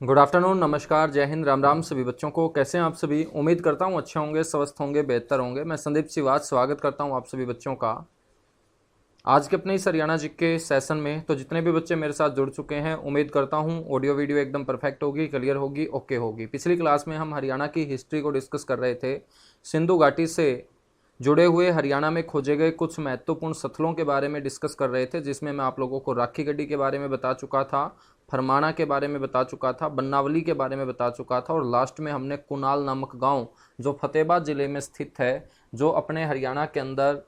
Good afternoon, नमस्कार, जय हिंद, राम राम सभी बच्चों को। कैसे हैं आप सभी? उम्मीद करता हूं अच्छे होंगे, स्वस्थ होंगे, बेहतर होंगे। मैं संदीप सिवाज स्वागत करता हूं आप सभी बच्चों का आज के अपने इस हरियाणा जी के सेशन में। तो जितने भी बच्चे मेरे साथ जुड़ चुके हैं, उम्मीद करता हूं ऑडियो वीडियो एकदम परफेक्ट होगी, क्लियर होगी, ओके होगी। पिछली क्लास में हम हरियाणा की हिस्ट्री को डिस्कस कर रहे थे। सिंधु घाटी से जुड़े हुए हरियाणा में खोजे गए कुछ महत्वपूर्ण स्थलों के बारे में डिस्कस कर रहे थे, जिसमें मैं आप लोगों को राखी गढ़ी के बारे में बता चुका था, फरमाना के बारे में बता चुका था, बन्नावली के बारे में बता चुका था, और लास्ट में हमने कुनाल नामक गांव जो फतेहाबाद जिले में स्थित है, जो अपने हरियाणा के अंदर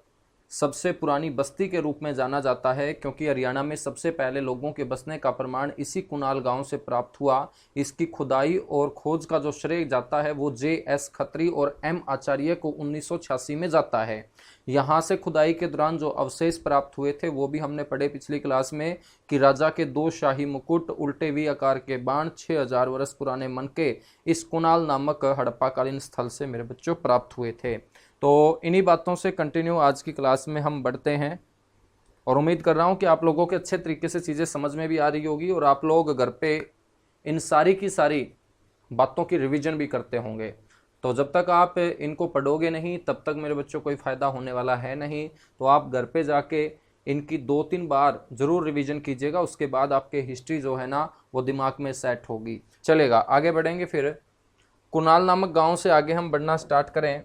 सबसे पुरानी बस्ती के रूप में जाना जाता है, क्योंकि हरियाणा में सबसे पहले लोगों के बसने का प्रमाण इसी कुनाल गांव से प्राप्त हुआ। इसकी खुदाई और खोज का जो श्रेय जाता है वो J.S. खत्री और M. आचार्य को 1986 में जाता है। यहाँ से खुदाई के दौरान जो अवशेष प्राप्त हुए थे वो भी हमने पढ़े पिछली क्लास में, कि राजा के 2 शाही मुकुट, उल्टे वी आकार के बाण, 6000 वर्ष पुराने मनके इस कुनाल नामक हड़प्पाकालीन स्थल से मेरे बच्चों प्राप्त हुए थे। तो इन्हीं बातों से कंटिन्यू आज की क्लास में हम बढ़ते हैं, और उम्मीद कर रहा हूं कि आप लोगों के अच्छे तरीके से चीज़ें समझ में भी आ रही होगी, और आप लोग घर पे इन सारी की सारी बातों की रिवीजन भी करते होंगे। तो जब तक आप इनको पढ़ोगे नहीं तब तक मेरे बच्चों कोई फ़ायदा होने वाला है नहीं। तो आप घर पे जाके इनकी 2-3 बार ज़रूर रिवीजन कीजिएगा, उसके बाद आपके हिस्ट्री जो है ना वो दिमाग में सेट होगी। चलेगा, आगे बढ़ेंगे। फिर कुनाल नामक गांव से आगे हम बढ़ना स्टार्ट करें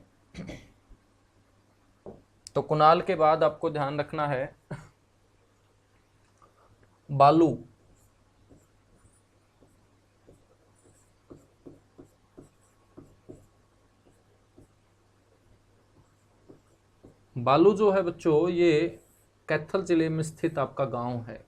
तो कुनाल के बाद आपको ध्यान रखना है बालू। बालू जो है बच्चों, ये कैथल जिले में स्थित आपका गांव है।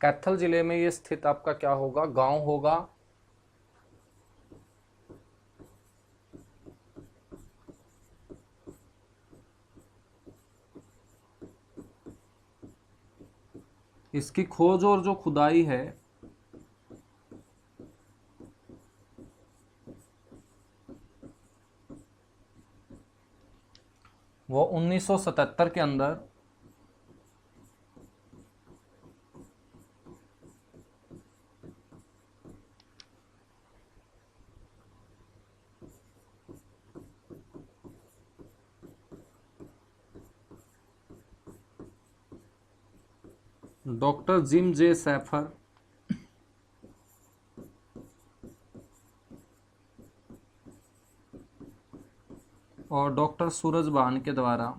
कैथल जिले में ये स्थित आपका क्या होगा? गांव होगा। इसकी खोज और जो खुदाई है वो 1977 के अंदर डॉक्टर जिम जे सैफर और डॉक्टर सूरज बान के द्वारा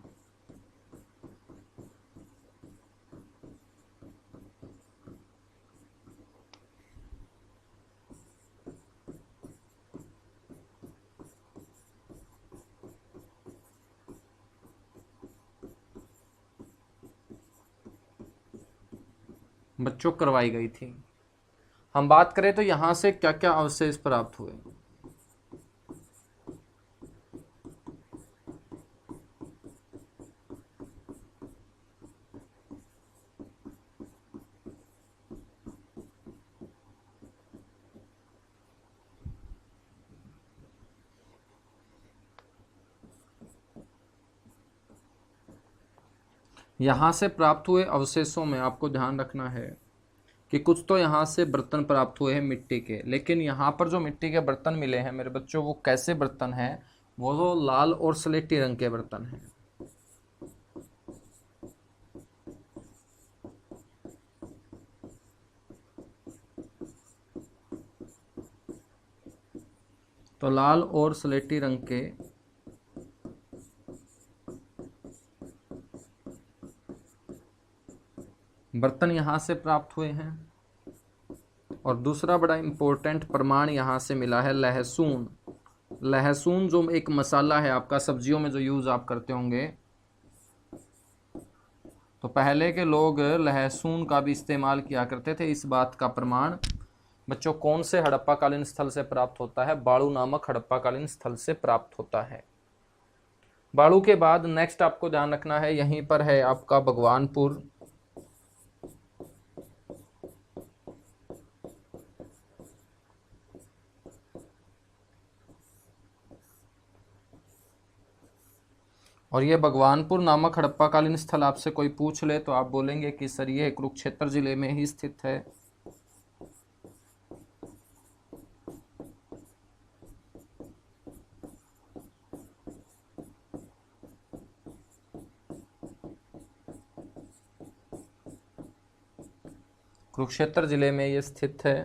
बच्चों करवाई गई थी। हम बात करें तो यहाँ से क्या क्या अवशेष प्राप्त हुए। यहाँ से प्राप्त हुए अवशेषों में आपको ध्यान रखना है कि कुछ तो यहाँ से बर्तन प्राप्त हुए हैं मिट्टी के, लेकिन यहाँ पर जो मिट्टी के बर्तन मिले हैं मेरे बच्चों, वो कैसे बर्तन हैं? वो जो लाल और स्लेटी रंग के बर्तन हैं। तो लाल और स्लेटी रंग के बर्तन यहाँ से प्राप्त हुए हैं। और दूसरा बड़ा इंपॉर्टेंट प्रमाण यहाँ से मिला है लहसुन। लहसुन जो एक मसाला है आपका, सब्जियों में जो यूज़ आप करते होंगे, तो पहले के लोग लहसुन का भी इस्तेमाल किया करते थे। इस बात का प्रमाण बच्चों कौन से हड़प्पाकालीन स्थल से प्राप्त होता है? बाड़ू नामक हड़प्पाकालीन स्थल से प्राप्त होता है। बाड़ू के बाद नेक्स्ट आपको ध्यान रखना है, यहीं पर है आपका भगवानपुर। और ये भगवानपुर नामक हड़प्पाकालीन स्थल आपसे कोई पूछ ले तो आप बोलेंगे कि सर ये कुरुक्षेत्र जिले में ही स्थित है। कुरुक्षेत्र जिले में ये स्थित है।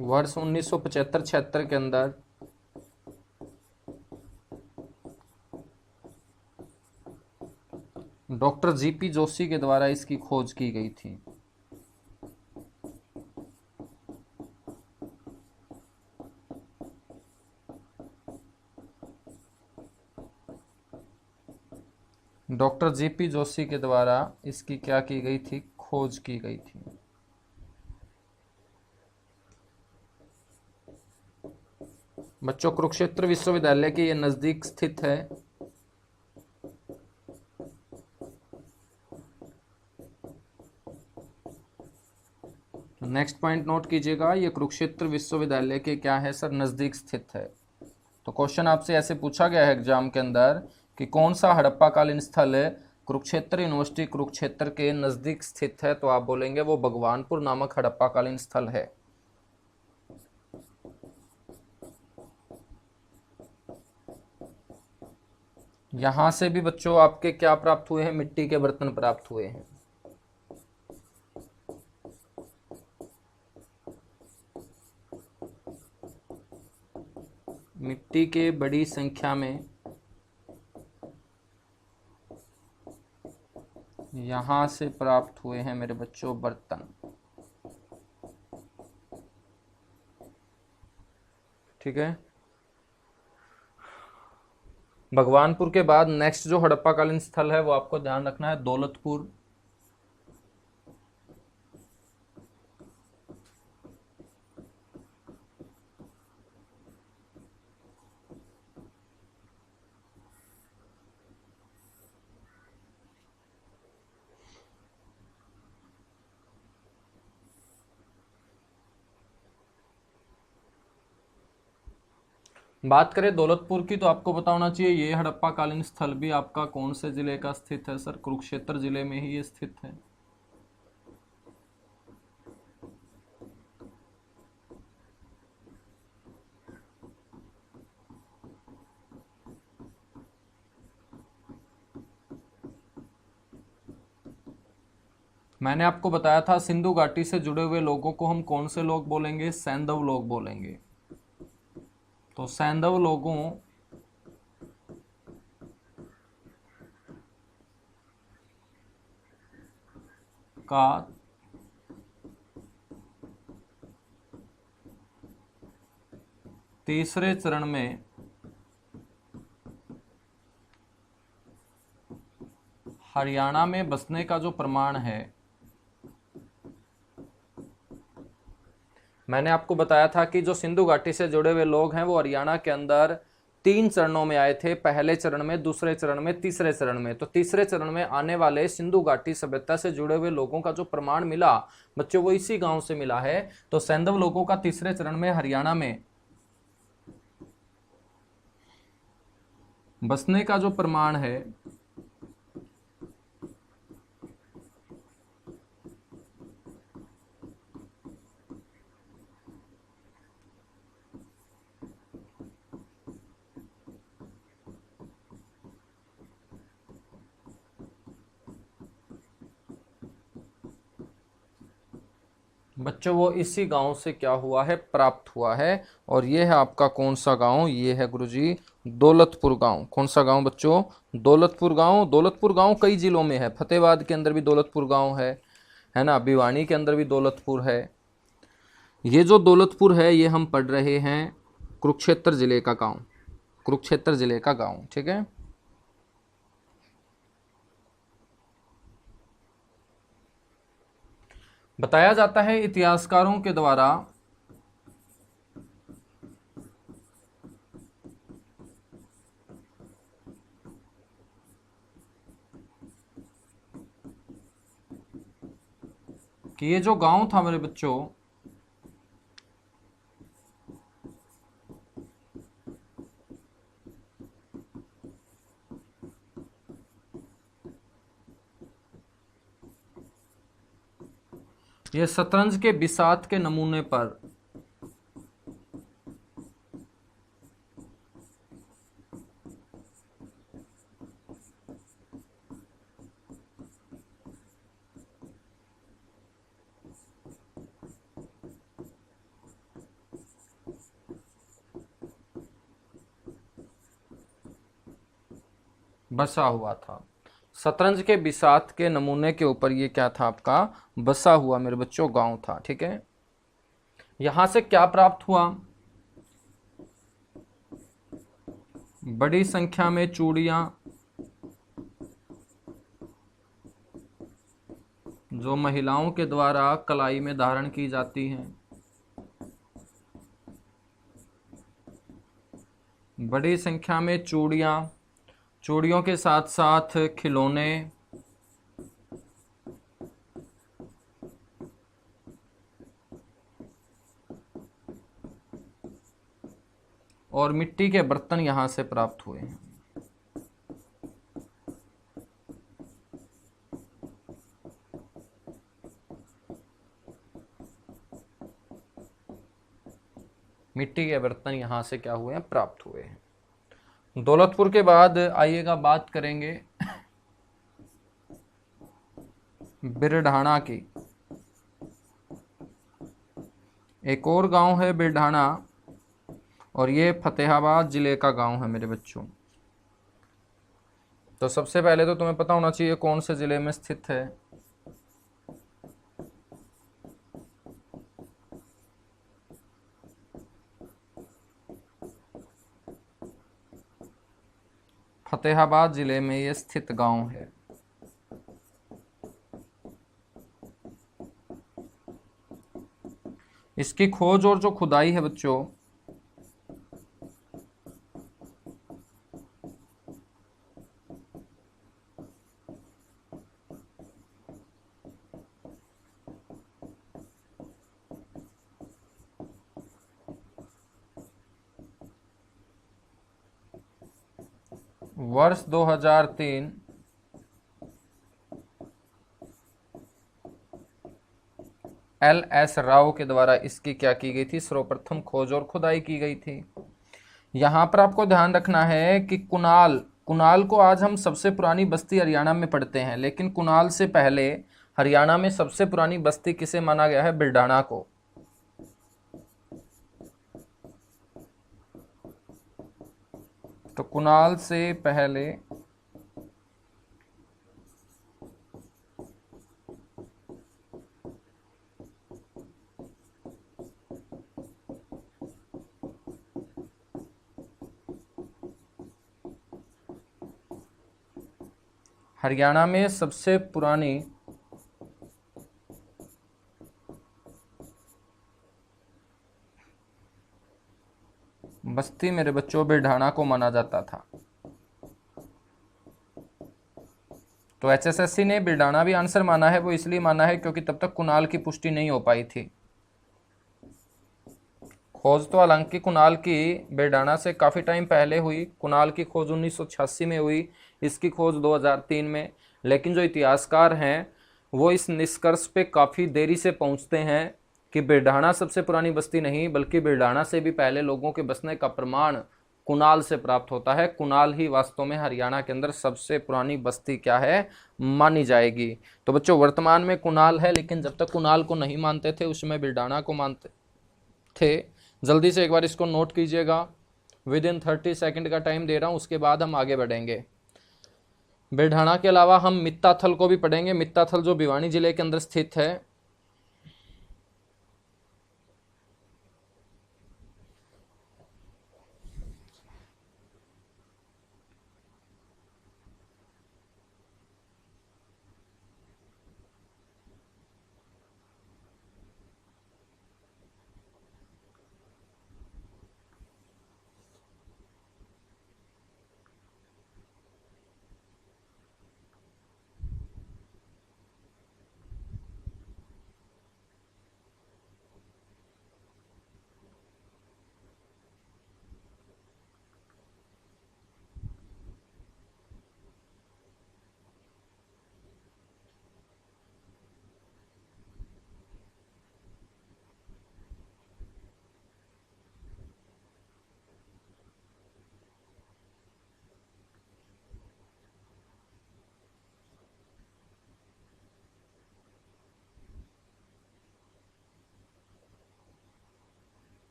वर्ष 1975-76 के अंदर डॉक्टर जीपी जोशी के द्वारा इसकी खोज की गई थी। डॉक्टर जीपी जोशी के द्वारा इसकी क्या की गई थी? खोज की गई थी। बच्चों कुरुक्षेत्र विश्वविद्यालय के ये नजदीक स्थित है। नेक्स्ट पॉइंट नोट कीजिएगा, ये कुरुक्षेत्र विश्वविद्यालय के क्या है सर? नजदीक स्थित है। तो क्वेश्चन आपसे ऐसे पूछा गया है एग्जाम के अंदर कि कौन सा हड़प्पाकालीन स्थल है कुरुक्षेत्र यूनिवर्सिटी कुरुक्षेत्र के नजदीक स्थित है, तो आप बोलेंगे वो भगवानपुर नामक हड़प्पाकालीन स्थल है। यहां से भी बच्चों आपके क्या प्राप्त हुए हैं? मिट्टी के बर्तन प्राप्त हुए हैं। मिट्टी के बड़ी संख्या में यहां से प्राप्त हुए हैं मेरे बच्चों बर्तन। ठीक है। भगवानपुर के बाद नेक्स्ट जो हड़प्पाकालीन स्थल है वो आपको ध्यान रखना है, दौलतपुर। बात करें दौलतपुर की तो आपको पता होना चाहिए ये हड़प्पाकालीन स्थल भी आपका कौन से जिले का स्थित है सर? कुरुक्षेत्र जिले में ही ये स्थित है। मैंने आपको बताया था सिंधु घाटी से जुड़े हुए लोगों को हम कौन से लोग बोलेंगे? सैंधव लोग बोलेंगे। तो सैंधव लोगों का तीसरे चरण में हरियाणा में बसने का जो प्रमाण है, मैंने आपको बताया था कि जो सिंधु घाटी से जुड़े हुए लोग हैं वो हरियाणा के अंदर 3 चरणों में आए थे, पहले चरण में, दूसरे चरण में, तीसरे चरण में। तो तीसरे चरण में आने वाले सिंधु घाटी सभ्यता से जुड़े हुए लोगों का जो प्रमाण मिला बच्चों वो इसी गांव से मिला है। तो सैंधव लोगों का तीसरे चरण में हरियाणा में बसने का जो प्रमाण है बच्चों वो इसी गांव से क्या हुआ है? प्राप्त हुआ है। और ये है आपका कौन सा गांव? ये है गुरुजी दौलतपुर गांव। कौन सा गांव बच्चों? दौलतपुर गांव। दौलतपुर गांव कई जिलों में है, फतेहाबाद के अंदर भी दौलतपुर गांव है ना, भिवानी के अंदर भी दौलतपुर है। ये जो दौलतपुर है ये हम पढ़ रहे हैं कुरुक्षेत्र जिले का गांव, कुरुक्षेत्र जिले का गांव। ठीक है। बताया जाता है इतिहासकारों के द्वारा कि ये जो गांव था मेरे बच्चों, ये शतरंज के बिसात के नमूने पर बसा हुआ था। शतरंज के बिसात के नमूने के ऊपर ये क्या था आपका, बसा हुआ मेरे बच्चों गांव था। ठीक है, यहां से क्या प्राप्त हुआ, बड़ी संख्या में चूड़ियां जो महिलाओं के द्वारा कलाई में धारण की जाती हैं, बड़ी संख्या में चूड़ियां, चूड़ियों के साथ साथ खिलौने और मिट्टी के बर्तन यहां से प्राप्त हुए हैं। मिट्टी के बर्तन यहां से क्या हुए हैं, प्राप्त हुए हैं। दौलतपुर के बाद आइएगा बात करेंगे बिरढाणा की। एक और गांव है बिरढाणा और ये फतेहाबाद जिले का गांव है मेरे बच्चों। तो सबसे पहले तो तुम्हें पता होना चाहिए कौन से जिले में स्थित है। फतेहाबाद जिले में ये स्थित गांव है। इसकी खोज और जो खुदाई है बच्चों, वर्ष 2003 LS राव के द्वारा इसकी क्या की गई थी, सर्वप्रथम खोज और खुदाई की गई थी। यहां पर आपको ध्यान रखना है कि कुणाल, कुणाल को आज हम सबसे पुरानी बस्ती हरियाणा में पढ़ते हैं, लेकिन कुणाल से पहले हरियाणा में सबसे पुरानी बस्ती किसे माना गया है, बिरडाणा को। तो कुणाल से पहले हरियाणा में सबसे पुरानी बस्ती मेरे बच्चों बिरढाणा को माना जाता था। तो HSSC ने बिरडाणा भी आंसर माना है, वो इसलिए माना है क्योंकि तब तक कुणाल की पुष्टि नहीं हो पाई थी। खोज तो हालांकि कुणाल की बिरडाणा से काफ़ी टाइम पहले हुई, कुणाल की खोज 1986 में हुई, इसकी खोज 2003 में। लेकिन जो इतिहासकार हैं वो इस निष्कर्ष पे काफ़ी देरी से पहुंचते हैं कि बिरडाणा सबसे पुरानी बस्ती नहीं, बल्कि बिरडाणा से भी पहले लोगों के बसने का प्रमाण कुणाल से प्राप्त होता है। कुणाल ही वास्तव में हरियाणा के अंदर सबसे पुरानी बस्ती क्या है, मानी जाएगी। तो बच्चों वर्तमान में कुणाल है, लेकिन जब तक कुणाल को नहीं मानते थे उस समय बिरडाणा को मानते थे। जल्दी से एक बार इसको नोट कीजिएगा, विद इन 30 सेकेंड का टाइम दे रहा हूं, उसके बाद हम आगे बढ़ेंगे। बिरढाणा के अलावा हम मित्ताथल को भी पढ़ेंगे, मित्ताथल जो भिवानी जिले के अंदर स्थित है।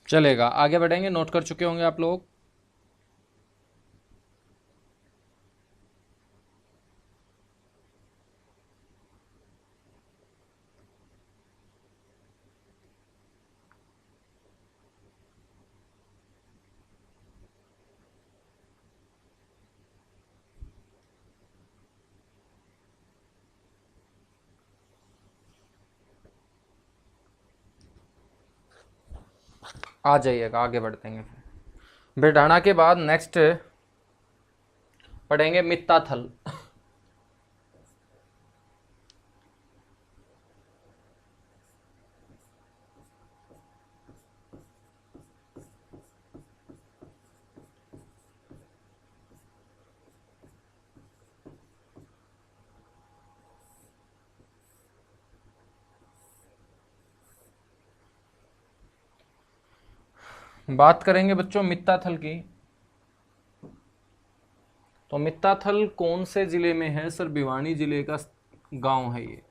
चलेगा, आगे बढ़ेंगे। नोट कर चुके होंगे आप लोग। आ जाइएगा, आगे बढ़ते हैं। बिरडाना के बाद नेक्स्ट पढ़ेंगे मित्ताथल। बात करेंगे बच्चों मित्ताथल की। तो मित्ताथल कौन से जिले में है? सर भिवानी जिले का गांव है ये।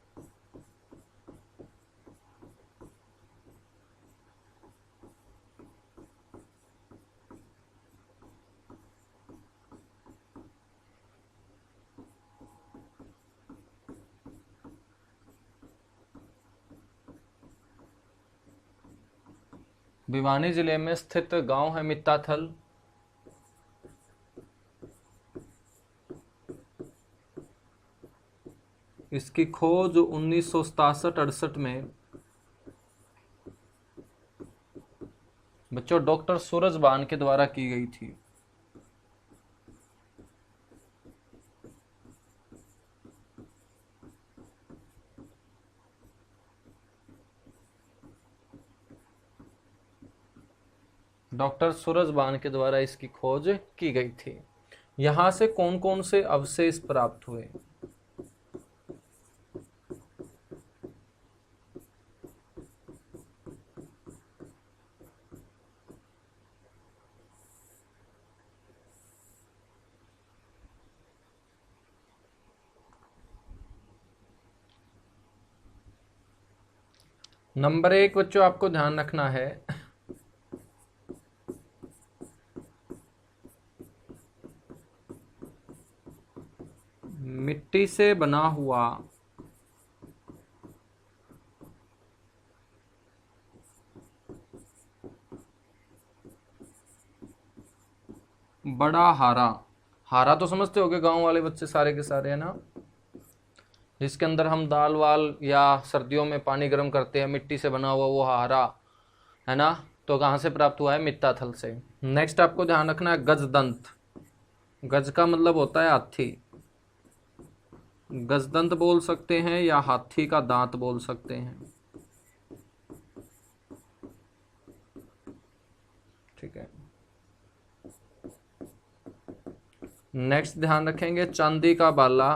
भिवानी जिले में स्थित गांव है मित्ताथल। इसकी खोज 1967-68 में बच्चों डॉक्टर सूरजबान के द्वारा की गई थी। डॉक्टर सूरजबान के द्वारा इसकी खोज की गई थी। यहां से कौन कौन से अवशेष प्राप्त हुए? नंबर 1 बच्चों आपको ध्यान रखना है, मिट्टी से बना हुआ बड़ा हारा। हारा तो समझते होगे गांव वाले बच्चे सारे के सारे, है ना, जिसके अंदर हम दाल वाल या सर्दियों में पानी गर्म करते हैं, मिट्टी से बना हुआ वो हारा, है ना। तो कहाँ से प्राप्त हुआ है? मित्ताथल से। नेक्स्ट आपको ध्यान रखना है गजदंत। गज का मतलब होता है हाथी। गजदंत बोल सकते हैं या हाथी का दांत बोल सकते हैं, ठीक है। नेक्स्ट ध्यान रखेंगे चांदी का बाला।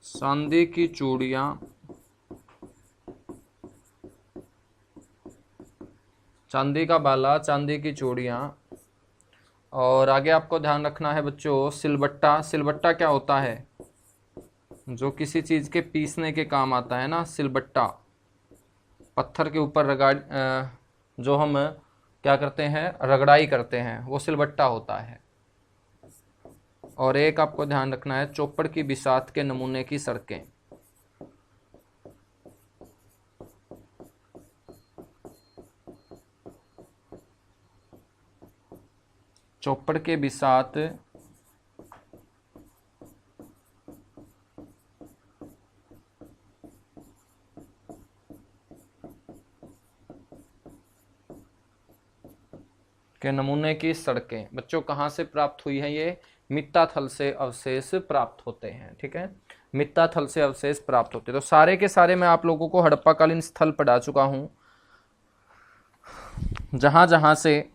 चांदी की चूड़ियां, चांदी का बाला, चांदी की चूड़ियां। और आगे आपको ध्यान रखना है बच्चों सिलबट्टा। सिलबट्टा क्या होता है? जो किसी चीज के पीसने के काम आता है ना, सिलबट्टा। पत्थर के ऊपर जो हम क्या करते हैं, रगड़ाई करते हैं, वो सिलबट्टा होता है। और एक आपको ध्यान रखना है चौपड़ की बिसात के नमूने की सड़कें। चौपड़ के बिसात के नमूने की सड़कें बच्चों कहाँ से प्राप्त हुई है? ये मित्ताथल से अवशेष प्राप्त होते हैं, ठीक है। मित्ताथल से अवशेष प्राप्त होते हैं। तो सारे के सारे मैं आप लोगों को हड़प्पाकालीन स्थल पढ़ा चुका हूं, जहां जहां से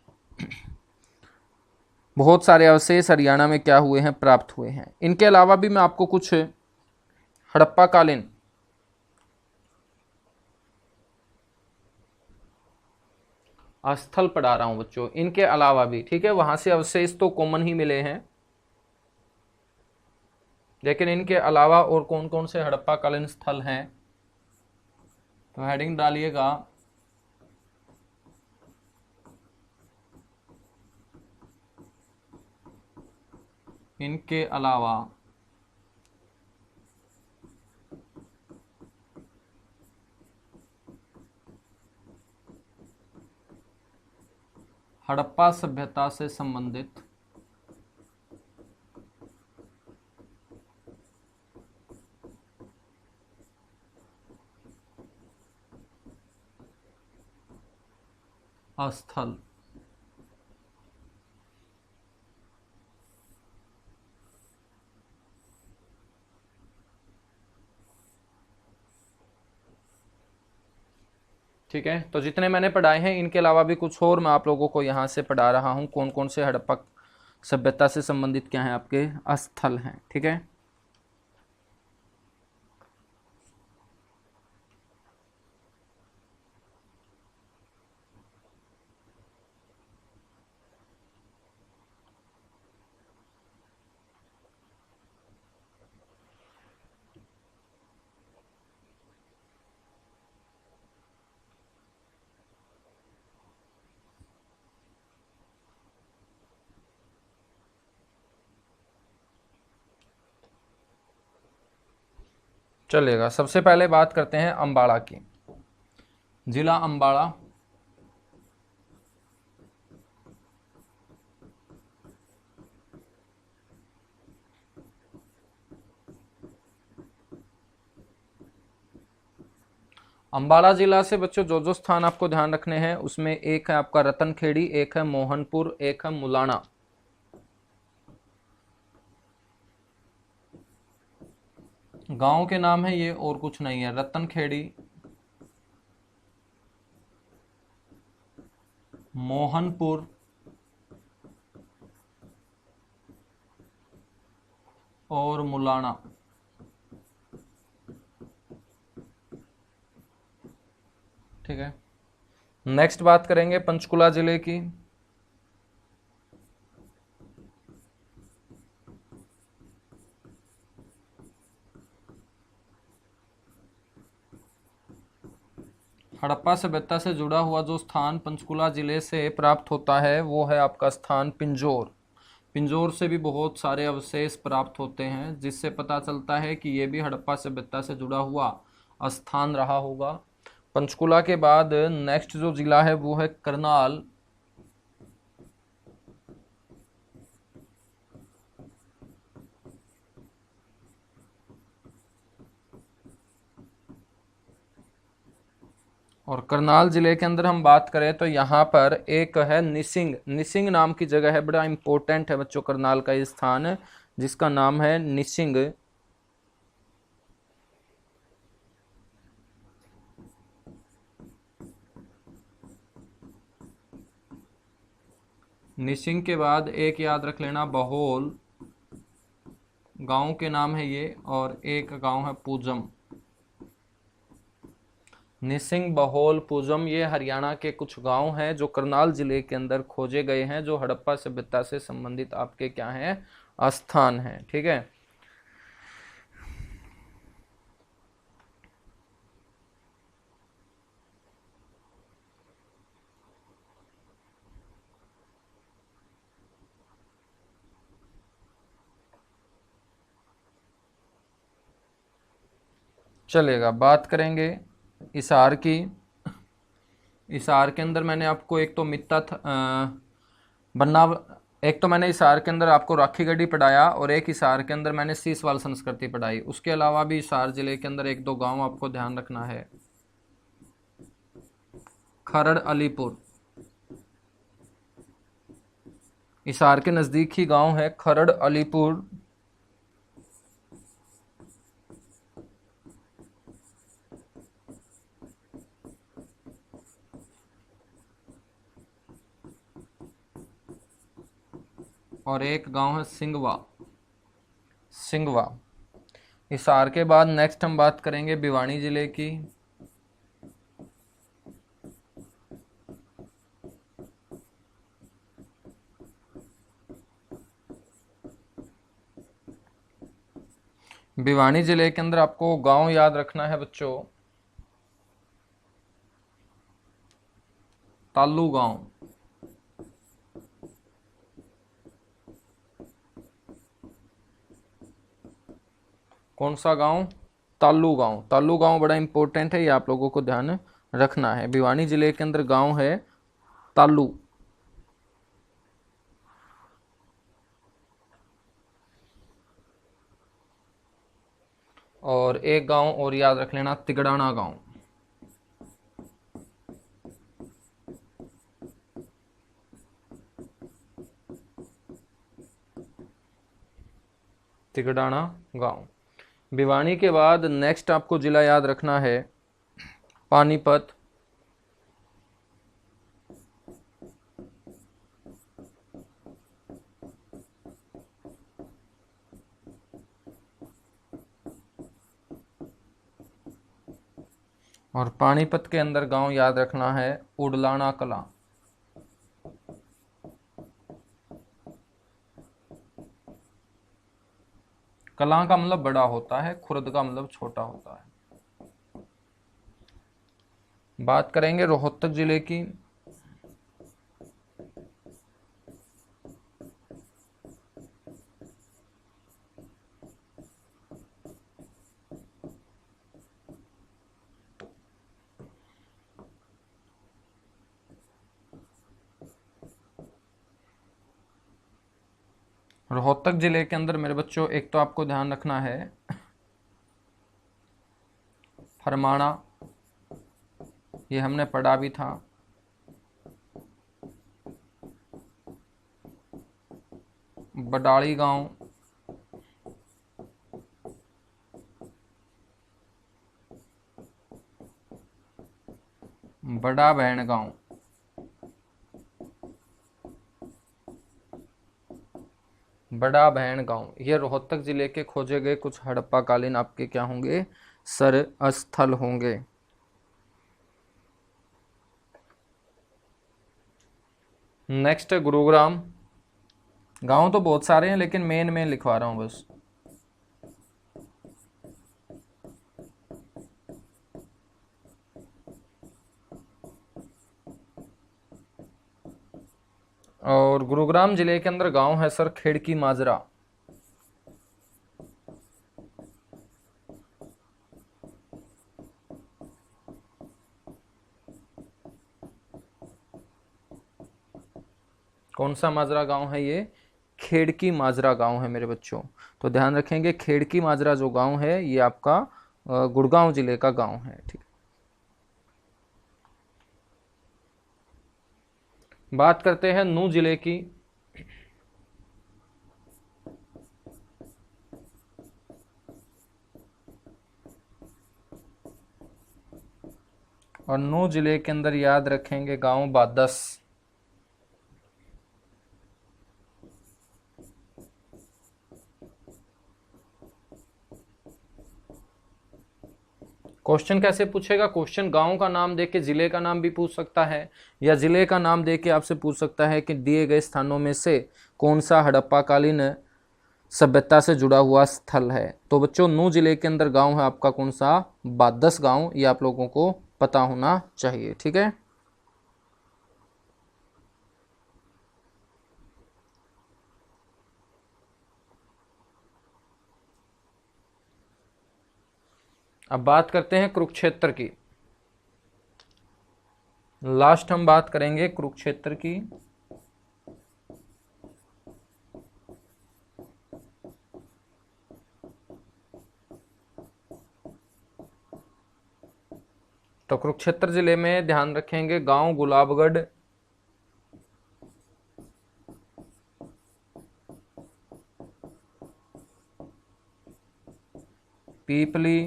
बहुत सारे अवशेष हरियाणा में क्या हुए हैं, प्राप्त हुए हैं। इनके अलावा भी मैं आपको कुछ हड़प्पाकालीन स्थल पढ़ा रहा हूं बच्चों, इनके अलावा भी, ठीक है, वहां से अवशेष तो कॉमन ही मिले हैं, लेकिन इनके अलावा और कौन कौन से हड़प्पा कालीन स्थल हैं, तो हेडिंग डालिएगा इनके अलावा। हड़प्पा सभ्यता से संबंधित स्थल। ठीक है, तो जितने मैंने पढ़ाए हैं इनके अलावा भी कुछ और मैं आप लोगों को यहाँ से पढ़ा रहा हूँ, कौन कौन से हड़प्पा सभ्यता से संबंधित क्या है आपके स्थल हैं। ठीक है, चलेगा। सबसे पहले बात करते हैं अम्बाड़ा की। जिला अम्बाड़ा, अम्बाड़ा जिला से बच्चों जो जो स्थान आपको ध्यान रखने हैं उसमें एक है आपका रतनखेड़ी, एक है मोहनपुर, एक है मुलाना। गांव के नाम है ये और कुछ नहीं है, रतनखेड़ी, मोहनपुर और मुलाना। ठीक है, नेक्स्ट बात करेंगे पंचकुला जिले की। हड़प्पा सभ्यता से जुड़ा हुआ जो स्थान पंचकुला जिले से प्राप्त होता है वो है आपका स्थान पिंजौर। पिंजौर से भी बहुत सारे अवशेष प्राप्त होते हैं, जिससे पता चलता है कि ये भी हड़प्पा सभ्यता से जुड़ा हुआ स्थान रहा होगा। पंचकुला के बाद नेक्स्ट जो जिला है वो है करनाल। और करनाल जिले के अंदर हम बात करें तो यहाँ पर एक है निसिंग, निसिंग नाम की जगह है, बड़ा इंपॉर्टेंट है बच्चों करनाल का ये स्थान, जिसका नाम है निसिंग। निसिंग के बाद एक याद रख लेना बहोल, गांव के नाम है ये, और एक गांव है पूजम। निसिंग, बहोल, पूजम ये हरियाणा के कुछ गांव हैं जो करनाल जिले के अंदर खोजे गए हैं, जो हड़प्पा सभ्यता से संबंधित आपके क्या हैं स्थान हैं। ठीक है, चलेगा। बात करेंगे इसार की। इसार के अंदर मैंने आपको एक तो मित्ता बन्ना, एक तो मैंने इसार के अंदर आपको राखी गढ़ी पढ़ाया और एक इसार के अंदर मैंने सीसवाल संस्कृति पढ़ाई। उसके अलावा भी इसार जिले के अंदर एक दो गांव आपको ध्यान रखना है। खरड़ अलीपुर, इसार के नज़दीक ही गांव है खरड़ अलीपुर। और एक गांव है सिंगवा, सिंगवा। हिसार के बाद नेक्स्ट हम बात करेंगे भिवानी जिले की। भिवानी जिले के अंदर आपको गांव याद रखना है बच्चों, तालू गांव। कौन सा गांव? तालू गांव। तालू गांव बड़ा इंपॉर्टेंट है, ये आप लोगों को ध्यान रखना है। भिवानी जिले के अंदर गांव है तालू। और एक गांव और याद रख लेना, तिगड़ाना गांव। तिगड़ाना गांव। भिवानी के बाद नेक्स्ट आपको जिला याद रखना है पानीपत। और पानीपत के अंदर गांव याद रखना है उडलाना कला। कला का मतलब बड़ा होता है, खुर्द का मतलब छोटा होता है। बात करेंगे रोहतक जिले की। रोहतक जिले के अंदर मेरे बच्चों एक तो आपको ध्यान रखना है फरमाना, ये हमने पढ़ा भी था। बडाली गांव, बड़ा बहन गांव। बड़ा बहन गांव, ये रोहतक जिले के खोजे गए कुछ हड़प्पा कालीन आपके क्या होंगे, सर स्थल होंगे। नेक्स्ट है गुरुग्राम। गांव तो बहुत सारे हैं लेकिन मेन मेन लिखवा रहा हूं बस। और गुरुग्राम जिले के अंदर गांव है सर खेड़की माजरा। कौन सा माजरा गांव है ये? खेड़की माजरा गांव है मेरे बच्चों। तो ध्यान रखेंगे खेड़की माजरा जो गांव है ये आपका गुड़गांव जिले का गांव है। ठीक, बात करते हैं नूह जिले की। और नूह जिले के अंदर याद रखेंगे गांव बादस। क्वेश्चन कैसे पूछेगा? क्वेश्चन गांव का नाम देके जिले का नाम भी पूछ सकता है, या जिले का नाम देके आपसे पूछ सकता है कि दिए गए स्थानों में से कौन सा हड़प्पा कालीन सभ्यता से जुड़ा हुआ स्थल है। तो बच्चों नूह जिले के अंदर गांव है आपका कौन सा? बादस गांव। ये आप लोगों को पता होना चाहिए। ठीक है, अब बात करते हैं कुरुक्षेत्र की। लास्ट हम बात करेंगे कुरुक्षेत्र की। तो कुरुक्षेत्र जिले में ध्यान रखेंगे गांव गुलाबगढ़, पीपली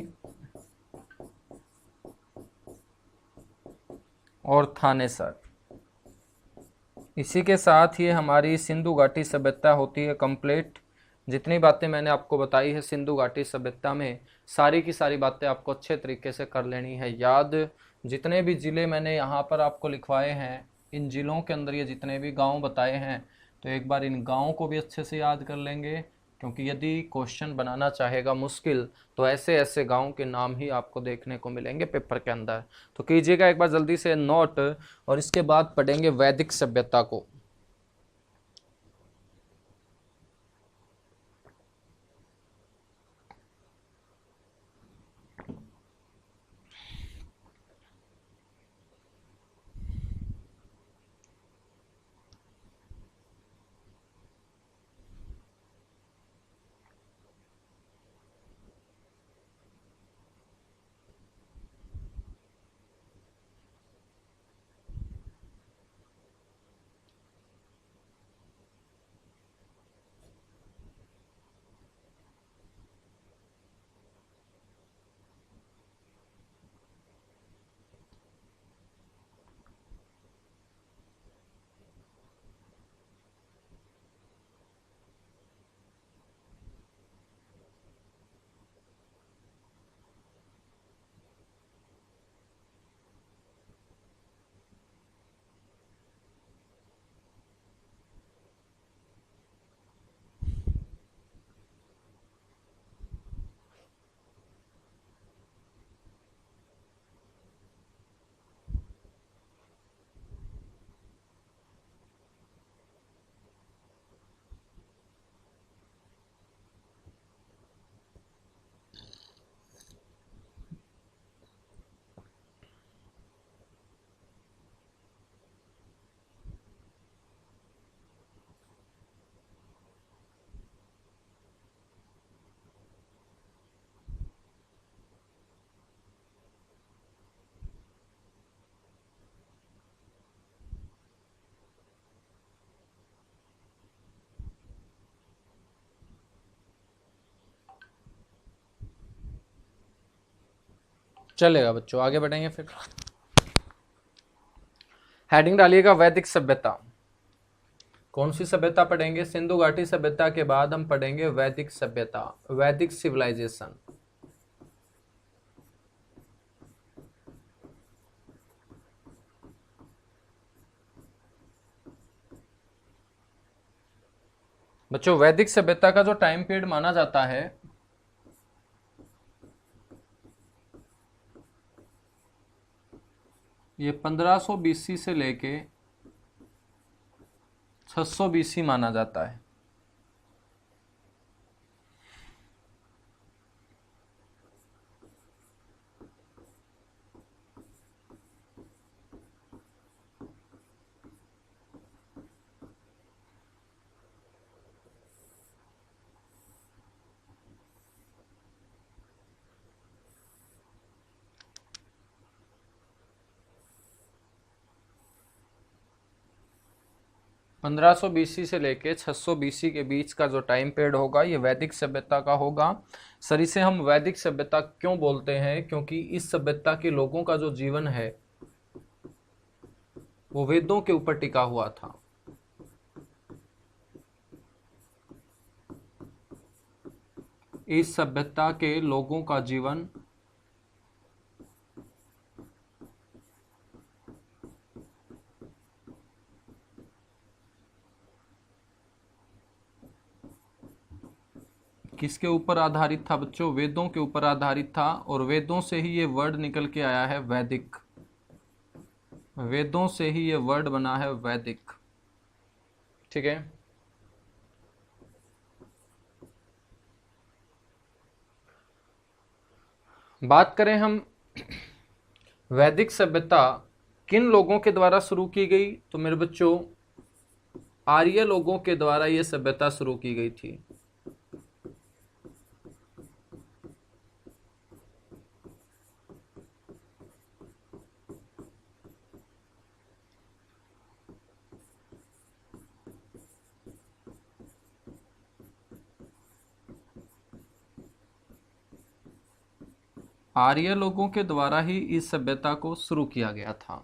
और थानेसर। इसी के साथ ही हमारी सिंधु घाटी सभ्यता होती है कंप्लीट। जितनी बातें मैंने आपको बताई है सिंधु घाटी सभ्यता में, सारी की सारी बातें आपको अच्छे तरीके से कर लेनी है याद। जितने भी ज़िले मैंने यहाँ पर आपको लिखवाए हैं, इन ज़िलों के अंदर ये जितने भी गांव बताए हैं, तो एक बार इन गाँव को भी अच्छे से याद कर लेंगे। क्योंकि यदि क्वेश्चन बनाना चाहेगा मुश्किल तो ऐसे ऐसे गांव के नाम ही आपको देखने को मिलेंगे पेपर के अंदर। तो कीजिएगा एक बार जल्दी से नोट, और इसके बाद पढ़ेंगे वैदिक सभ्यता को। चलेगा बच्चों, आगे बढ़ेंगे फिर। हेडिंग डालिएगा वैदिक सभ्यता। कौन सी सभ्यता पढ़ेंगे? सिंधु घाटी सभ्यता के बाद हम पढ़ेंगे वैदिक सभ्यता, वैदिक सिविलाइजेशन। बच्चों वैदिक सभ्यता का जो टाइम पीरियड माना जाता है ये 1500 बीसी से लेके 600 बीसी माना जाता है। पंद्रह सौ बीसी से लेके 600 बीसी के बीच का जो टाइम पीरियड होगा ये वैदिक सभ्यता का होगा। सर इसे हम वैदिक सभ्यता क्यों बोलते हैं? क्योंकि इस सभ्यता के लोगों का जो जीवन है वो वेदों के ऊपर टिका हुआ था। इस सभ्यता के लोगों का जीवन किसके ऊपर आधारित था बच्चों? वेदों के ऊपर आधारित था, और वेदों से ही ये वर्ड निकल के आया है वैदिक। वेदों से ही ये वर्ड बना है वैदिक। ठीक है, बात करें हम वैदिक सभ्यता किन लोगों के द्वारा शुरू की गई, तो मेरे बच्चों आर्य लोगों के द्वारा यह सभ्यता शुरू की गई थी। आर्य लोगों के द्वारा ही इस सभ्यता को शुरू किया गया था।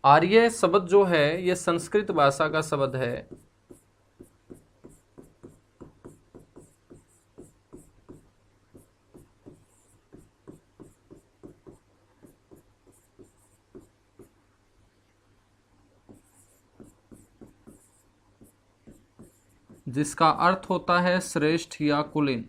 आर्य शब्द जो है यह संस्कृत भाषा का शब्द है। जिसका अर्थ होता है श्रेष्ठ या कुलीन।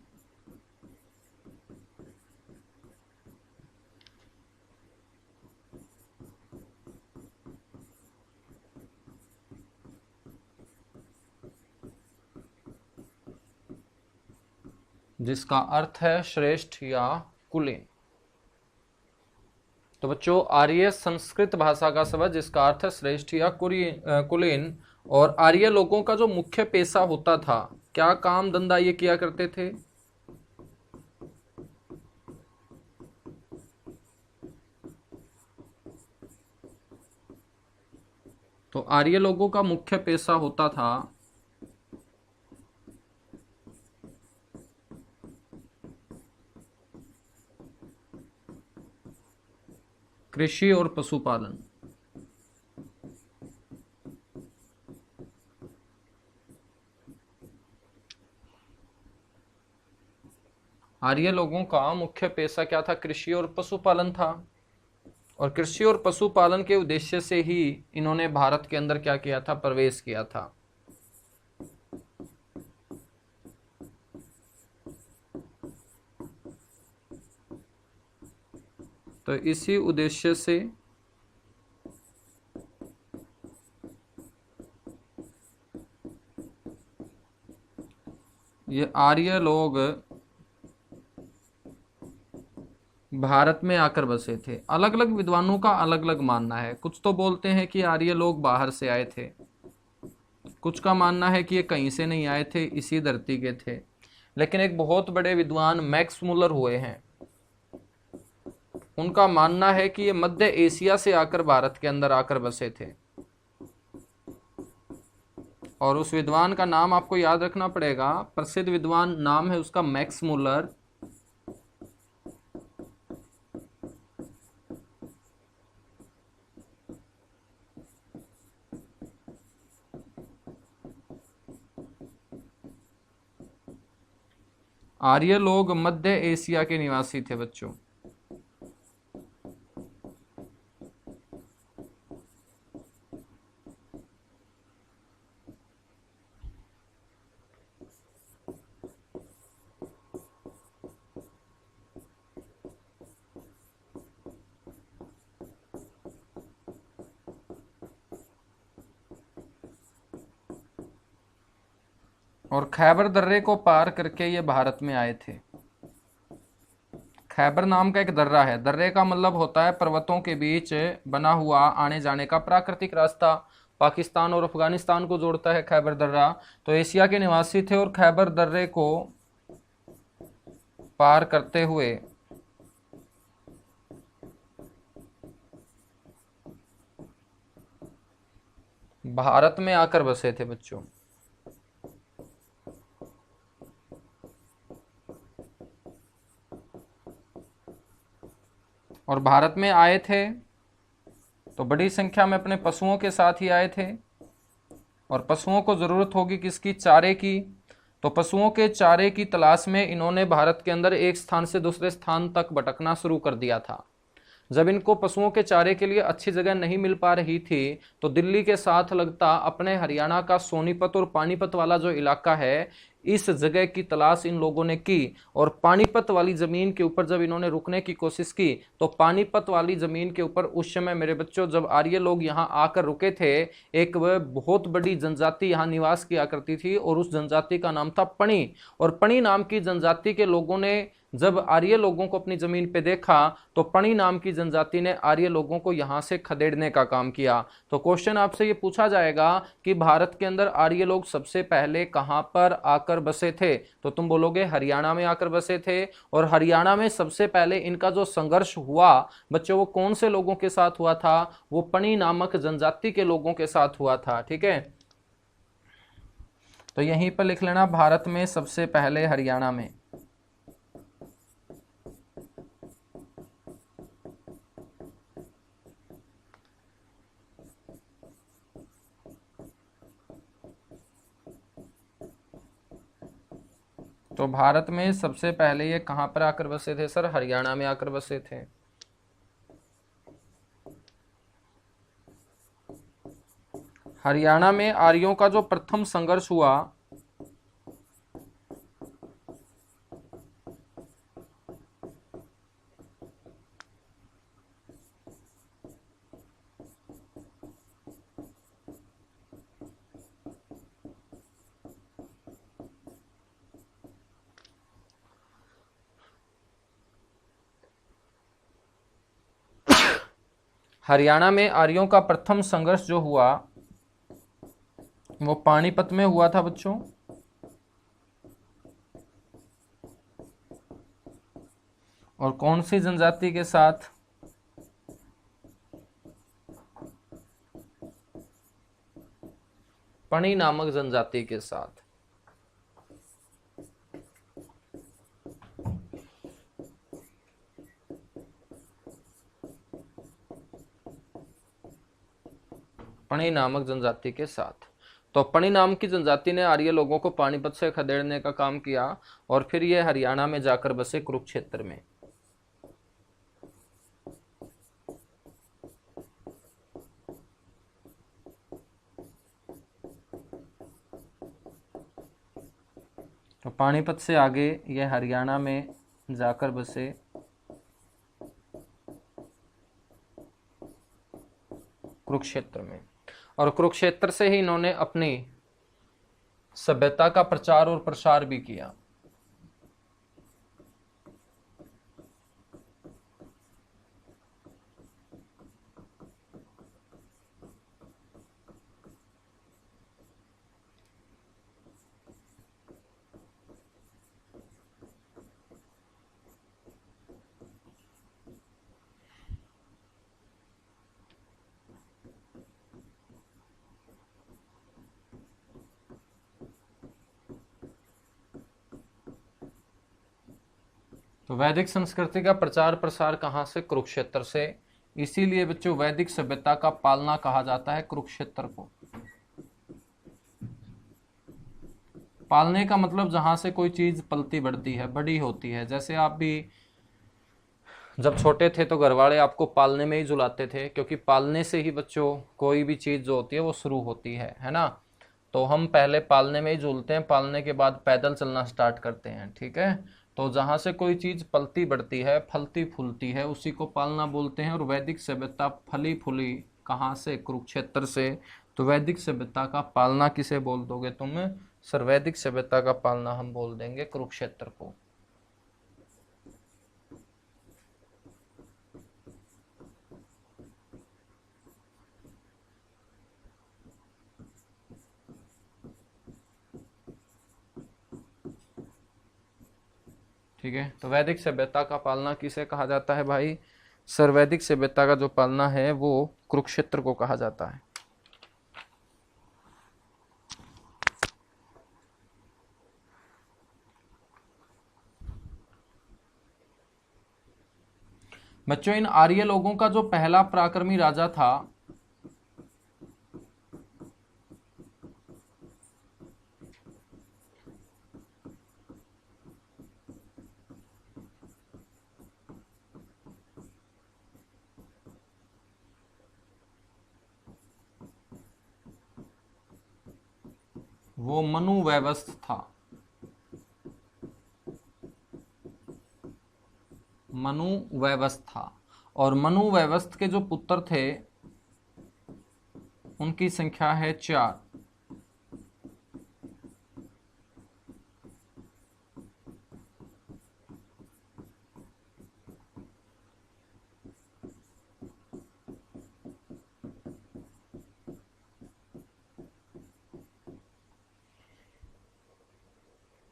जिसका अर्थ है श्रेष्ठ या कुलीन। तो बच्चों, आर्य संस्कृत भाषा का शब्द जिसका अर्थ है श्रेष्ठ या कुलीन। और आर्य लोगों का जो मुख्य पेशा होता था, क्या काम धंधा ये किया करते थे? तो आर्य लोगों का मुख्य पेशा होता था कृषि और पशुपालन। आर्य लोगों का मुख्य पेशा क्या था? कृषि और पशुपालन था। और कृषि और पशुपालन के उद्देश्य से ही इन्होंने भारत के अंदर क्या किया था? प्रवेश किया था। तो इसी उद्देश्य से ये आर्य लोग भारत में आकर बसे थे। अलग अलग विद्वानों का अलग अलग मानना है। कुछ तो बोलते हैं कि आर्य लोग बाहर से आए थे, कुछ का मानना है कि ये कहीं से नहीं आए थे, इसी धरती के थे। लेकिन एक बहुत बड़े विद्वान मैक्स मुलर हुए हैं, उनका मानना है कि ये मध्य एशिया से आकर भारत के अंदर आकर बसे थे। और उस विद्वान का नाम आपको याद रखना पड़ेगा, प्रसिद्ध विद्वान नाम है उसका मैक्स मुलर। आर्य लोग मध्य एशिया के निवासी थे बच्चों। और खैबर दर्रे को पार करके ये भारत में आए थे। खैबर नाम का एक दर्रा है। दर्रे का मतलब होता है पर्वतों के बीच बना हुआ आने जाने का प्राकृतिक रास्ता। पाकिस्तान और अफगानिस्तान को जोड़ता है खैबर दर्रा। तो एशिया के निवासी थे और खैबर दर्रे को पार करते हुए भारत में आकर बसे थे बच्चों। और भारत में आए थे तो बड़ी संख्या में अपने पशुओं के साथ ही आए थे। और पशुओं को जरूरत होगी किसकी? चारे की। तो पशुओं के चारे की तलाश में इन्होंने भारत के अंदर एक स्थान से दूसरे स्थान तक भटकना शुरू कर दिया था। जब इनको पशुओं के चारे के लिए अच्छी जगह नहीं मिल पा रही थी तो दिल्ली के साथ लगता अपने हरियाणा का सोनीपत और पानीपत वाला जो इलाका है, इस जगह की तलाश इन लोगों ने की। और पानीपत वाली जमीन के ऊपर जब इन्होंने रुकने की कोशिश की तो पानीपत वाली जमीन के ऊपर उस समय मेरे बच्चों जब आर्य लोग यहाँ आकर रुके थे, एक वह बहुत बड़ी जनजाति यहाँ निवास किया करती थी और उस जनजाति का नाम था पणी। और पणी नाम की जनजाति के लोगों ने जब आर्य लोगों को अपनी जमीन पे देखा तो पणी नाम की जनजाति ने आर्य लोगों को यहां से खदेड़ने का काम किया। तो क्वेश्चन आपसे ये पूछा जाएगा कि भारत के अंदर आर्य लोग सबसे पहले कहां पर आकर बसे थे? तो तुम बोलोगे हरियाणा में आकर बसे थे। और हरियाणा में सबसे पहले इनका जो संघर्ष हुआ बच्चों, वो कौन से लोगों के साथ हुआ था? वो पणी नामक जनजाति के लोगों के साथ हुआ था। ठीक है, तो यहीं पर लिख लेना, भारत में सबसे पहले हरियाणा में। तो भारत में सबसे पहले ये कहां पर आकर बसे थे सर? हरियाणा में आकर बसे थे। हरियाणा में आर्यों का जो प्रथम संघर्ष हुआ हरियाणा में आर्यों का प्रथम संघर्ष जो हुआ वो पानीपत में हुआ था बच्चों। और कौन सी जनजाति के साथ? पणी नामक जनजाति के साथ। पणी नामक जनजाति के साथ। तो पणी नाम की जनजाति ने आर्य लोगों को पानीपत से खदेड़ने का काम किया और फिर ये हरियाणा में जाकर बसे कुरुक्षेत्र में। तो पानीपत से आगे ये हरियाणा में जाकर बसे कुरुक्षेत्र में। और कुरुक्षेत्र से ही इन्होंने अपनी सभ्यता का प्रचार और प्रसार भी किया। तो वैदिक संस्कृति का प्रचार प्रसार कहाँ से? कुरुक्षेत्र से। इसीलिए बच्चों वैदिक सभ्यता का पालना कहा जाता है कुरुक्षेत्र को। पालने का मतलब जहां से कोई चीज पलती बढ़ती है, बड़ी होती है। जैसे आप भी जब छोटे थे तो घर वाले आपको पालने में ही झुलाते थे, क्योंकि पालने से ही बच्चों कोई भी चीज जो होती है वो शुरू होती है ना। तो हम पहले पालने में ही झूलते हैं, पालने के बाद पैदल चलना स्टार्ट करते हैं, ठीक है। तो जहां से कोई चीज पलती बढ़ती है, फलती फूलती है, उसी को पालना बोलते हैं। और वैदिक सभ्यता फली फूली कहाँ से? कुरुक्षेत्र से। तो वैदिक सभ्यता का पालना किसे बोल दोगे तुम? सर वैदिक सभ्यता का पालना हम बोल देंगे कुरुक्षेत्र को। ठीक है, तो वैदिक सभ्यता का पालना किसे कहा जाता है भाई? सर वैदिक सभ्यता का जो पालना है वो कुरुक्षेत्र को कहा जाता है। बच्चों इन आर्य लोगों का जो पहला पराक्रमी राजा था वो मनु वैवस्थ था। मनु वैवस्थ था। और मनु वैवस्थ के जो पुत्र थे उनकी संख्या है 4।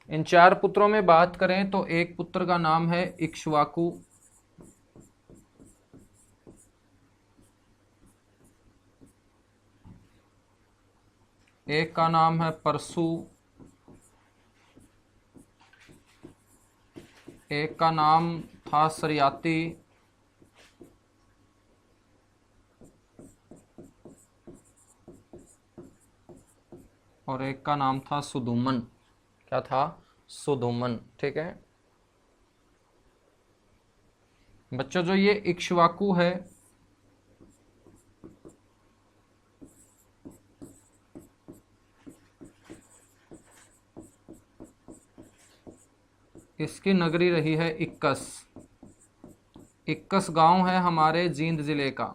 इन 4 पुत्रों में बात करें तो एक पुत्र का नाम है इक्ष्वाकु, एक का नाम है परशु, एक का नाम था सरियाती, और एक का नाम था सुदुमन। क्या था? सुदुमन। ठीक है बच्चों, जो ये इक्ष्वाकु है इसकी नगरी रही है इक्कस। इक्कस गांव है हमारे जींद जिले का।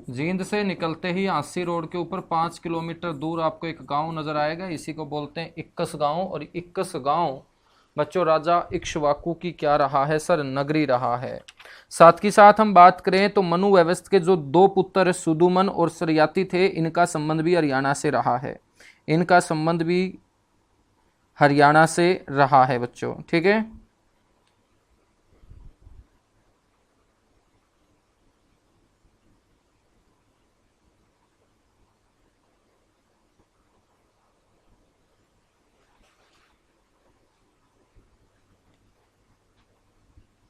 जींद से निकलते ही आसी रोड के ऊपर 5 किलोमीटर दूर आपको एक गांव नजर आएगा, इसी को बोलते हैं इक्कस गांव। और इक्कस गांव बच्चों राजा इक्ष्वाकु की क्या रहा है सर? नगरी रहा है। साथ ही साथ हम बात करें तो मनु वैवस्थ के जो दो पुत्र सुदुमन और सरयाती थे, इनका संबंध भी हरियाणा से रहा है। इनका संबंध भी हरियाणा से रहा है बच्चों, ठीक है।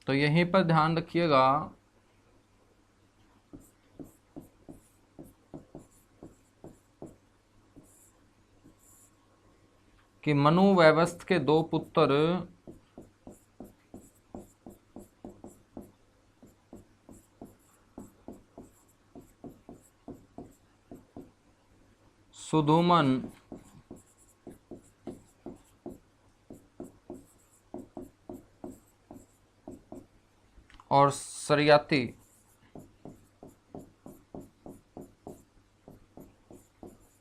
तो यहीं पर ध्यान रखिएगा कि मनु वैवस्थ के दो पुत्र सुदुमन और सरयाती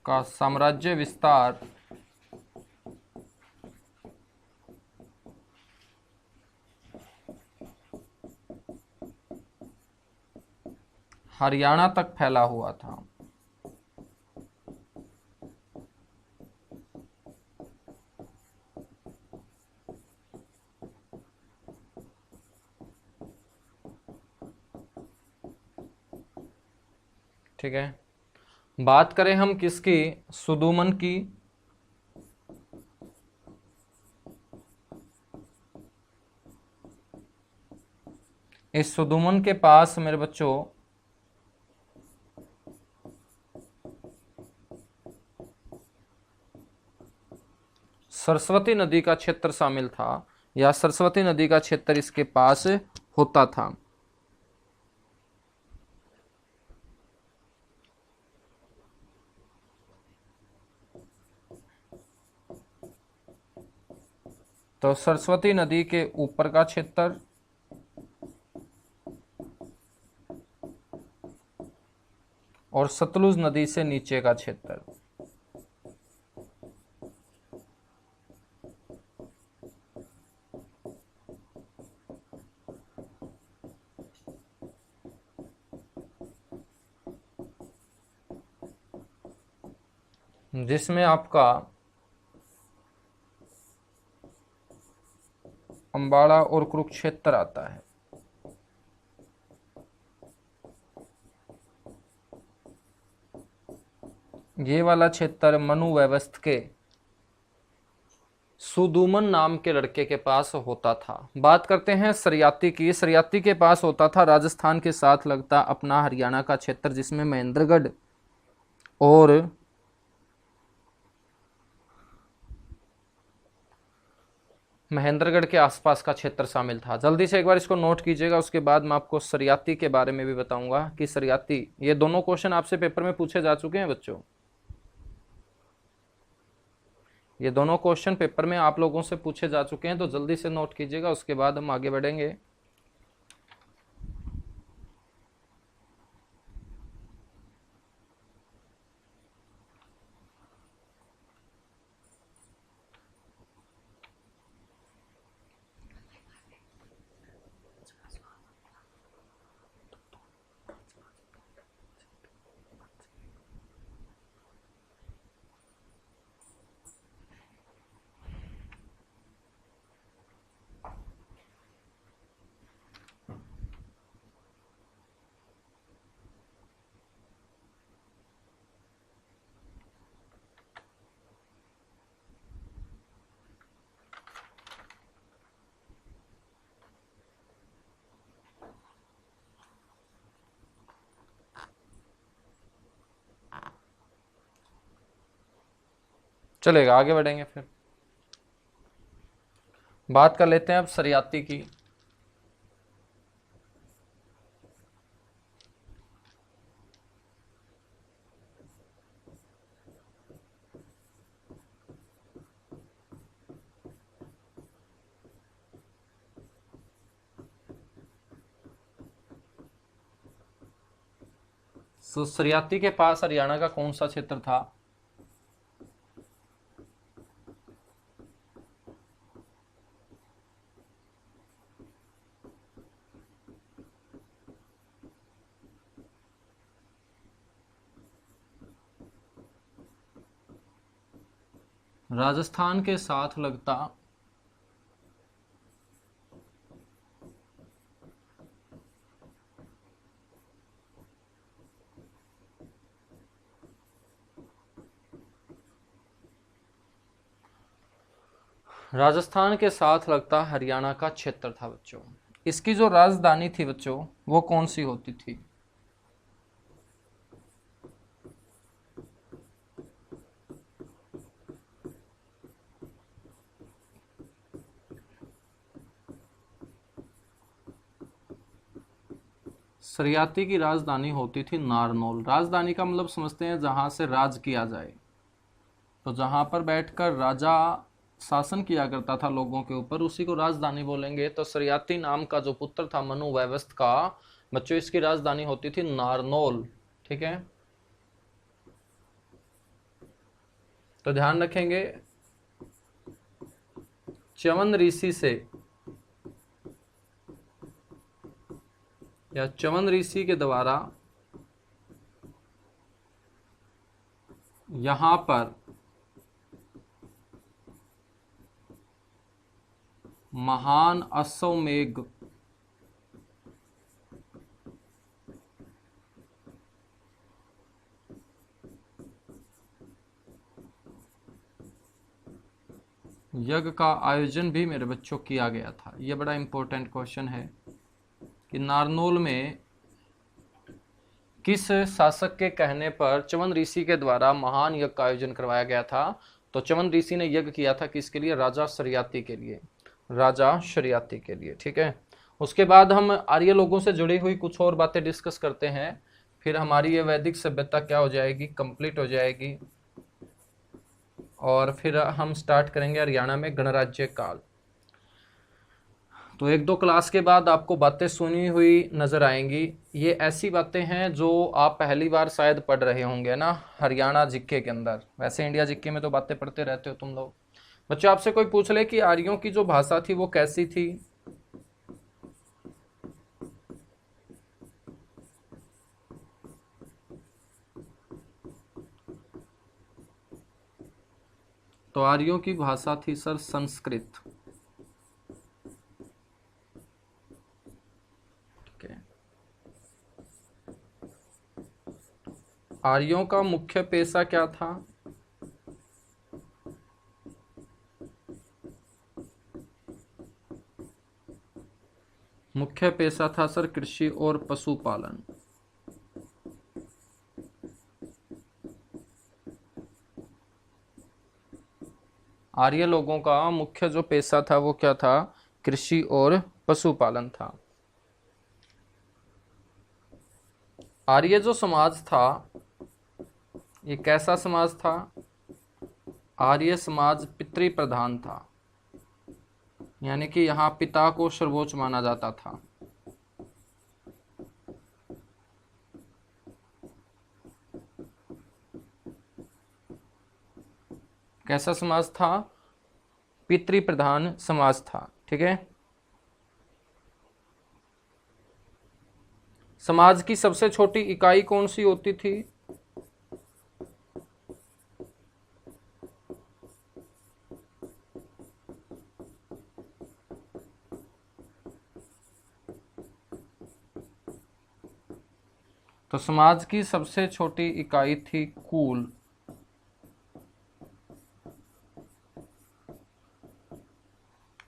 का साम्राज्य विस्तार हरियाणा तक फैला हुआ था। ठीक है, बात करें हम किसकी? सुदुमन की। इस सुदुमन के पास मेरे बच्चों सरस्वती नदी का क्षेत्र शामिल था, या सरस्वती नदी का क्षेत्र इसके पास होता था। तो सरस्वती नदी के ऊपर का क्षेत्र और सतलुज नदी से नीचे का क्षेत्र। जिसमें आपका अंबाड़ा और कुरुक्षेत्र आता है। ये वाला क्षेत्र मनु वैवस्थ के सुदुमन नाम के लड़के के पास होता था। बात करते हैं सरयाती की। सरयाती के पास होता था राजस्थान के साथ लगता अपना हरियाणा का क्षेत्र, जिसमें महेंद्रगढ़ और महेंद्रगढ़ के आसपास का क्षेत्र शामिल था। जल्दी से एक बार इसको नोट कीजिएगा, उसके बाद मैं आपको सरयाती के बारे में भी बताऊंगा कि सरयाती, ये दोनों क्वेश्चन आपसे पेपर में पूछे जा चुके हैं बच्चों। ये दोनों क्वेश्चन पेपर में आप लोगों से पूछे जा चुके हैं, तो जल्दी से नोट कीजिएगा, उसके बाद हम आगे बढ़ेंगे। चलेगा, आगे बढ़ेंगे। फिर बात कर लेते हैं अब सरयाती की। तो सरयाती के पास हरियाणा का कौन सा क्षेत्र था? राजस्थान के साथ लगता राजस्थान के साथ लगता हरियाणा का क्षेत्र था बच्चों। इसकी जो राजधानी थी बच्चों वो कौन सी होती थी? सरियाती की राजधानी होती थी नारनौल। राजधानी का मतलब समझते हैं जहां से राज किया जाए, तो जहां पर बैठकर राजा शासन किया करता था लोगों के ऊपर, उसी को राजधानी बोलेंगे। तो सरियाती नाम का जो पुत्र था मनु वैवस्थ का, बच्चों इसकी राजधानी होती थी नारनौल। ठीक है, तो ध्यान रखेंगे च्यवन ऋषि से या च्यवन ऋषि के द्वारा यहां पर महान अश्वमेध यज्ञ का आयोजन भी मेरे बच्चों किया गया था। यह बड़ा इंपॉर्टेंट क्वेश्चन है कि नारनौल में किस शासक के कहने पर च्यवन ऋषि के द्वारा महान यज्ञ का आयोजन करवाया गया था? तो च्यवन ऋषि ने यज्ञ किया था किसके लिए? राजा शरियाती के लिए, राजा शरियाती के लिए। ठीक है, उसके बाद हम आर्य लोगों से जुड़ी हुई कुछ और बातें डिस्कस करते हैं, फिर हमारी ये वैदिक सभ्यता क्या हो जाएगी? कंप्लीट हो जाएगी, और फिर हम स्टार्ट करेंगे हरियाणा में गणराज्य काल। तो एक दो क्लास के बाद आपको बातें सुनी हुई नजर आएंगी। ये ऐसी बातें हैं जो आप पहली बार शायद पढ़ रहे होंगे ना हरियाणा जीके के अंदर। वैसे इंडिया जीके में तो बातें पढ़ते रहते हो तुम लोग। बच्चों आपसे कोई पूछ ले कि आर्यों की जो भाषा थी वो कैसी थी? तो आर्यों की भाषा थी सर संस्कृत। ठीक है, आर्यों का मुख्य पेशा क्या था? मुख्य पेशा था सर कृषि और पशुपालन। आर्य लोगों का मुख्य जो पेशा था वो क्या था? कृषि और पशुपालन था। आर्य जो समाज था ये कैसा समाज था? आर्य समाज पितृ प्रधान था, यानी कि यहाँ पिता को सर्वोच्च माना जाता था। कैसा समाज था? पितृ प्रधान समाज था। ठीक है, समाज की सबसे छोटी इकाई कौन सी होती थी? तो समाज की सबसे छोटी इकाई थी कुल।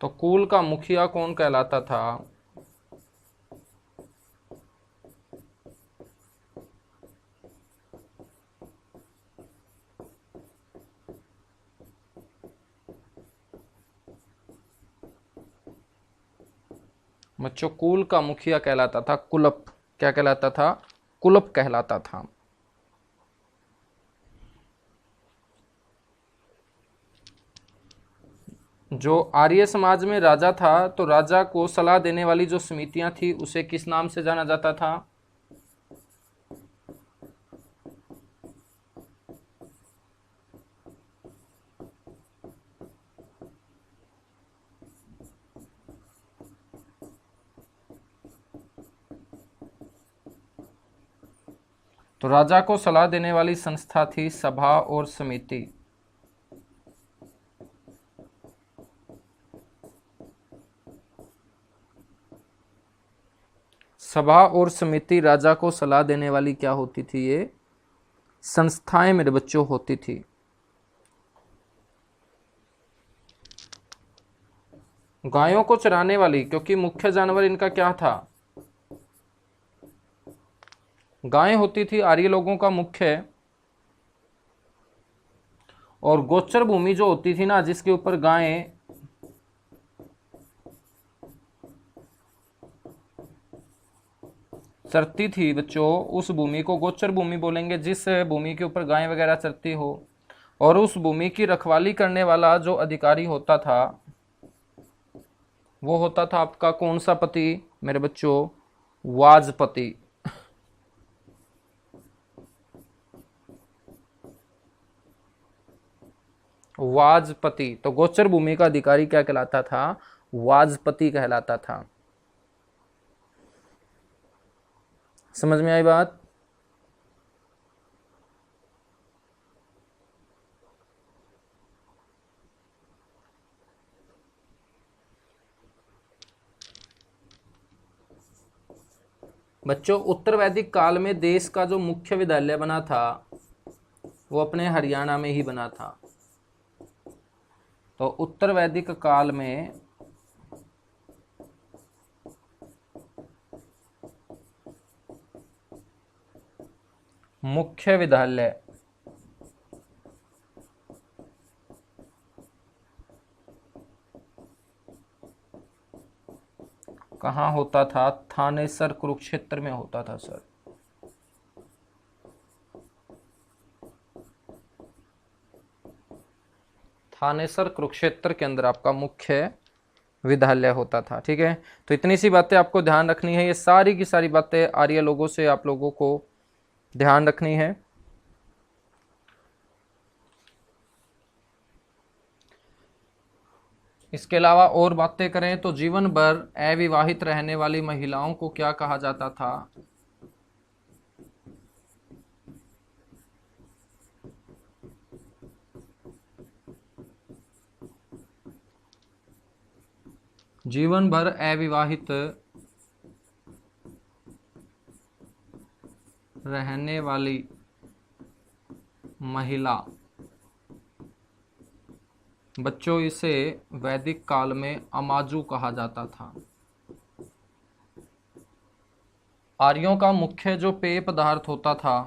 तो कुल का मुखिया कौन कहलाता था? बच्चों कुल का मुखिया कहलाता था कुलप। क्या कहलाता था? कुलप कहलाता था। जो आर्य समाज में राजा था, तो राजा को सलाह देने वाली जो समितियां थी उसे किस नाम से जाना जाता था? तो राजा को सलाह देने वाली संस्था थी सभा और समिति। सभा और समिति राजा को सलाह देने वाली क्या होती थी? ये संस्थाएं मेरे बच्चों होती थी। गायों को चराने वाली, क्योंकि मुख्य जानवर इनका क्या था? गाय होती थी आर्य लोगों का मुख्य। और गोचर भूमि जो होती थी ना, जिसके ऊपर गायें चरती थी बच्चों, उस भूमि को गोचर भूमि बोलेंगे, जिस भूमि के ऊपर गायें वगैरह चरती हो। और उस भूमि की रखवाली करने वाला जो अधिकारी होता था, वो होता था आपका कौन सा पति मेरे बच्चों? वाजपति। वाजपति। तो गोचर भूमि का अधिकारी क्या कहलाता था? वाजपति कहलाता था। समझ में आई बात? बच्चों, उत्तर वैदिक काल में देश का जो मुख्य विद्यालय बना था वो अपने हरियाणा में ही बना था। तो उत्तर वैदिक काल में मुख्य विद्यालय कहाँ होता था? थानेसर कुरुक्षेत्र में होता था सर। थानेसर कुरुक्षेत्र के अंदर आपका मुख्य विद्यालय होता था। ठीक है, तो इतनी सी बातें आपको ध्यान रखनी है। ये सारी की सारी बातें आर्य लोगों से आप लोगों को ध्यान रखनी है। इसके अलावा और बातें करें तो जीवन भर अविवाहित रहने वाली महिलाओं को क्या कहा जाता था? जीवन भर अविवाहित रहने वाली महिला, बच्चों इसे वैदिक काल में अमाजु कहा जाता था। आर्यों का मुख्य जो पेय पदार्थ होता था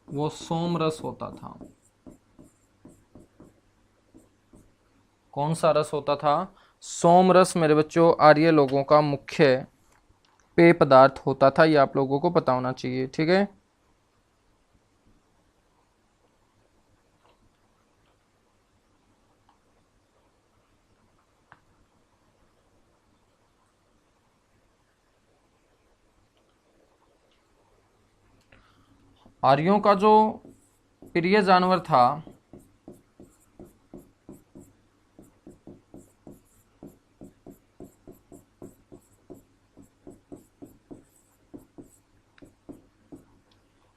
वो सोमरस होता था। कौन सा रस होता था? सोमरस मेरे बच्चों आर्य लोगों का मुख्य पेय पदार्थ होता था। ये आप लोगों को पता होना चाहिए। ठीक है, आर्यों का जो प्रिय जानवर था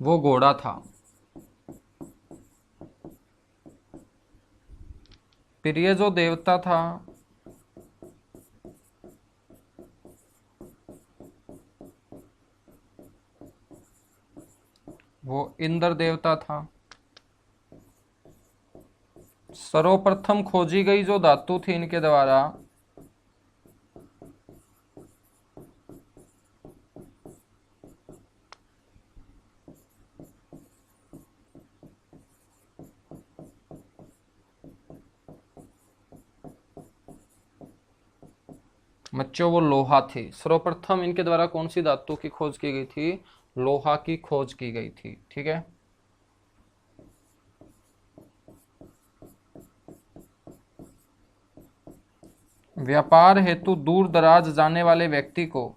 वो घोड़ा था। प्रिय जो देवता था वो इंद्र देवता था। सर्वप्रथम खोजी गई जो धातु थी इनके द्वारा बच्चों वो लोहा थी। सर्वप्रथम इनके द्वारा कौन सी धातु की खोज की गई थी? लोहा की खोज की गई थी। ठीक है, व्यापार हेतु दूर दराज जाने वाले व्यक्ति को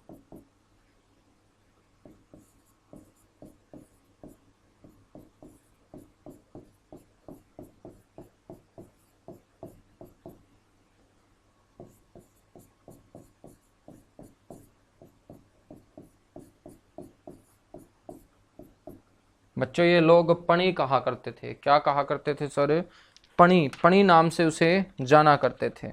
बच्चों ये लोग पणी कहा करते थे, क्या कहा करते थे सर? पणी, पणी नाम से उसे जाना करते थे।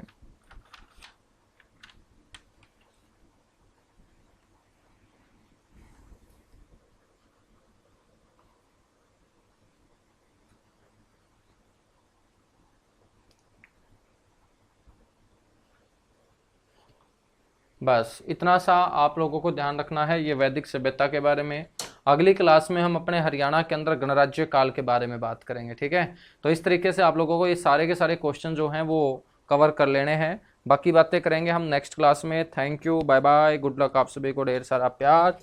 बस इतना सा आप लोगों को ध्यान रखना है ये वैदिक सभ्यता के बारे में। अगली क्लास में हम अपने हरियाणा के अंदर गणराज्य काल के बारे में बात करेंगे, ठीक है? तो इस तरीके से आप लोगों को ये सारे के सारे क्वेश्चन जो हैं वो कवर कर लेने हैं। बाकी बातें करेंगे हम नेक्स्ट क्लास में। Thank you, bye bye, good luck, आप सभी को ढेर सारा प्यार।